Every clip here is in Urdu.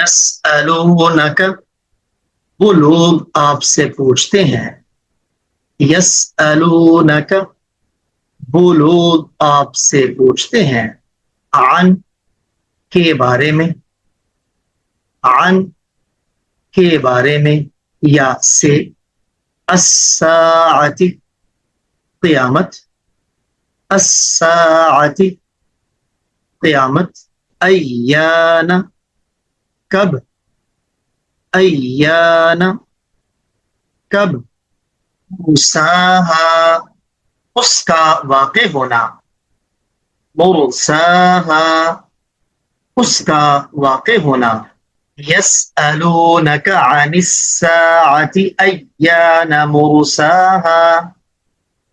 یسألونک، وہ لوگ آپ سے پوچھتے ہیں. یسألونک، وہ لوگ آپ سے پوچھتے ہیں. عن، کے بارے میں. عن، کے بارے میں یا سے. الساعۃ، قیامت. الساعۃ، قیامت. ایان، کب. ایان، کب. مرساہا، اس کا واقع ہونا. مرساہا، اس کا واقع ہونا. یسألونک عن الساعۃ ایان مرساہا،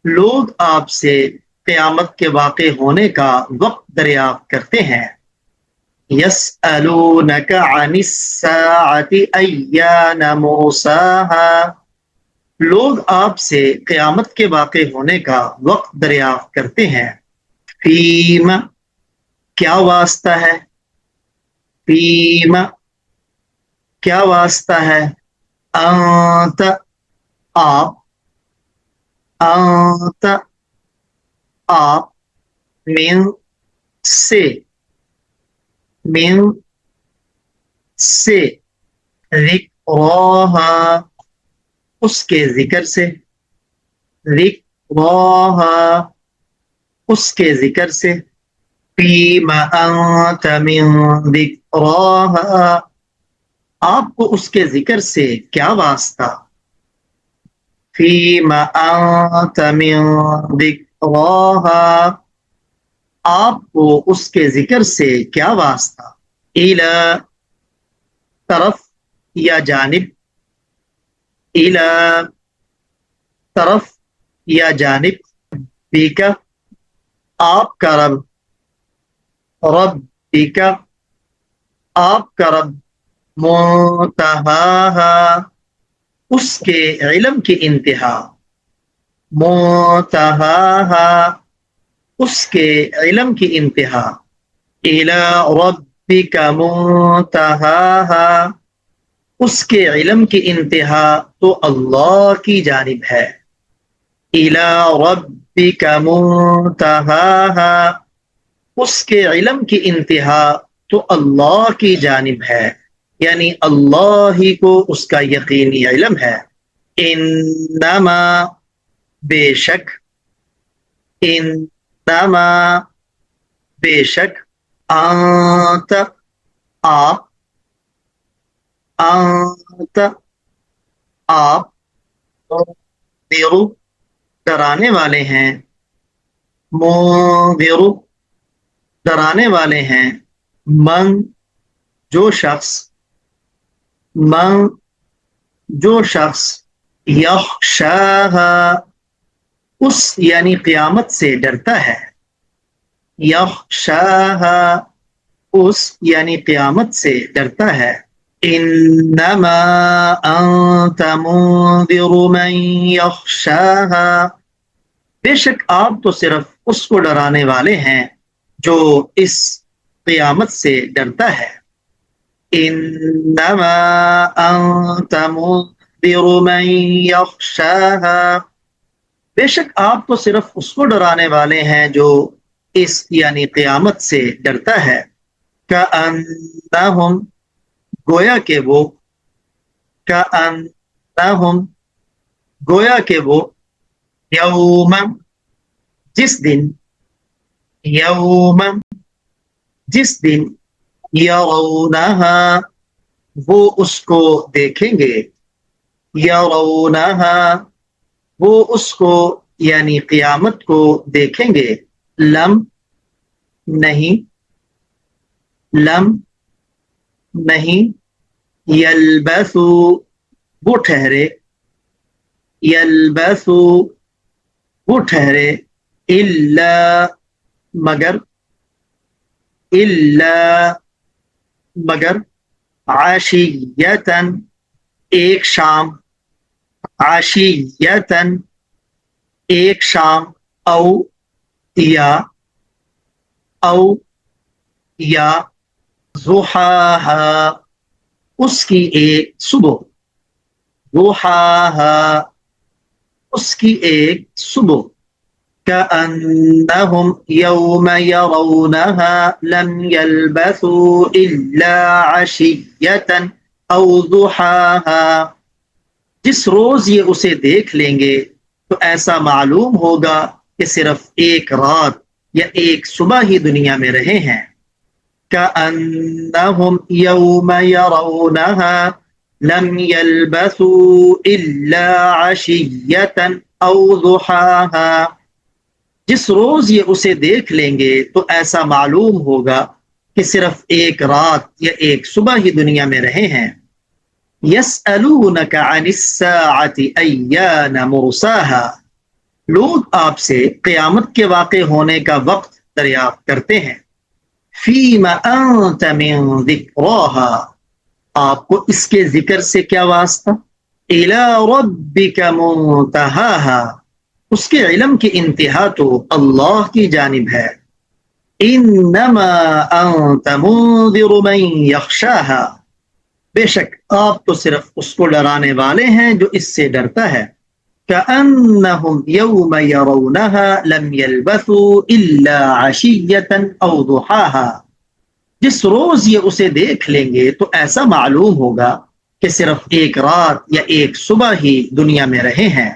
لوگ آپ سے قیامت کے واقع ہونے کا وقت دریافت کرتے ہیں. یسألونک عن الساعۃ ایان مرساہا، لوگ آپ سے قیامت کے واقع ہونے کا وقت دریافت کرتے ہیں. فیم، کیا واسطہ ہے. فیم، کیا واسطہ ہے. انت، آپ. انت، آپ. من، سے. من، سے. ذکراہا، اس کے ذکر سے. ذکراہا، اس کے ذکر سے. فیم انت من ذکراہا، آپ کو اس کے ذکر سے کیا واسطہ. فیم انت من ذکراہا، آپ کو اس کے ذکر سے کیا واسطہ. الی، طرف یا جانب. الی، طرف یا جانب. بیک، آپ کا رب. ربک، آپ کا رب. منتہاہا، اس کے علم کی انتہا. منتہاہا، اس کے علم کی انتہا. الی ربک منتہاہا، اس کے علم کی انتہا تو اللہ کی جانب ہے. الی ربک منتہاہا، اس کے علم کی انتہا تو اللہ کی جانب ہے، یعنی اللہ ہی کو اس کا یقینی علم ہے. انما، بے شک. انما، بے شک. انت، آپ. انت، آپ. منذر، ڈرانے والے ہیں. منذر، ڈرانے والے ہیں. من، جو شخص. من، جو شخص. یخشاہا، اس یعنی قیامت سے ڈرتا ہے. یخشاہا، اس یعنی قیامت سے ڈرتا ہے. انما انت منذر من یخشاہا، بے شک آپ تو صرف اس کو ڈرانے والے ہیں جو اس قیامت سے ڈرتا ہے. انما انت منذر من یخشاہا، بے شک آپ تو صرف اس کو ڈرانے والے ہیں جو اس یعنی قیامت سے ڈرتا ہے. کأنہم، گویا کہ وہ. کأنہم، گویا کہ وہ. یوم، جس دن. یوم، جس دن. یرونہا، وہ اس کو دیکھیں گے. یرونہا، وہ اس کو یعنی قیامت کو دیکھیں گے. لم، نہیں. لم، نہیں. یلبثو، وہ ٹھہرے. یلبثو، وہ ٹھہرے. الا، مگر. الا، مگر. عشیۃً، ایک شام. عشیۃً، ایک شام. او، یا. او، یا. ضحاہا، اس کی ایک صبح، ضحاها، اس کی ایک صبح، كأنهم يوم يرونها لم يلبثوا إلا عشية أو ضحاها، جس روز یہ اسے دیکھ لیں گے تو ایسا معلوم ہوگا کہ صرف ایک رات یا ایک صبح ہی دنیا میں رہے ہیں۔ كأنهم يوم يرونها لم يلبثوا إلا عشية أو ضحاها، جس روز یہ اسے دیکھ لیں گے تو ایسا معلوم ہوگا کہ صرف ایک رات یا ایک صبح ہی دنیا میں رہے ہیں۔ يسألونك عن الساعة أيان مرساها، لوگ آپ سے قیامت کے واقع ہونے کا وقت دریافت کرتے ہیں۔ فيما أنت من ذكراها، آپ کو اس کے ذکر سے کیا واسطہ؟ إلى ربك منتهاها، اس کے علم کی انتہا تو اللہ کی جانب ہے۔ انما انت منذر من یخشاها، بے شک آپ تو صرف اس کو ڈرانے والے ہیں جو اس سے ڈرتا ہے۔ كأنهم يوم يرونها لم يلبثوا إلا عشية أو ضحاها، جس روز یہ اسے دیکھ لیں گے تو ایسا معلوم ہوگا کہ صرف ایک رات یا ایک صبح ہی دنیا میں رہے ہیں۔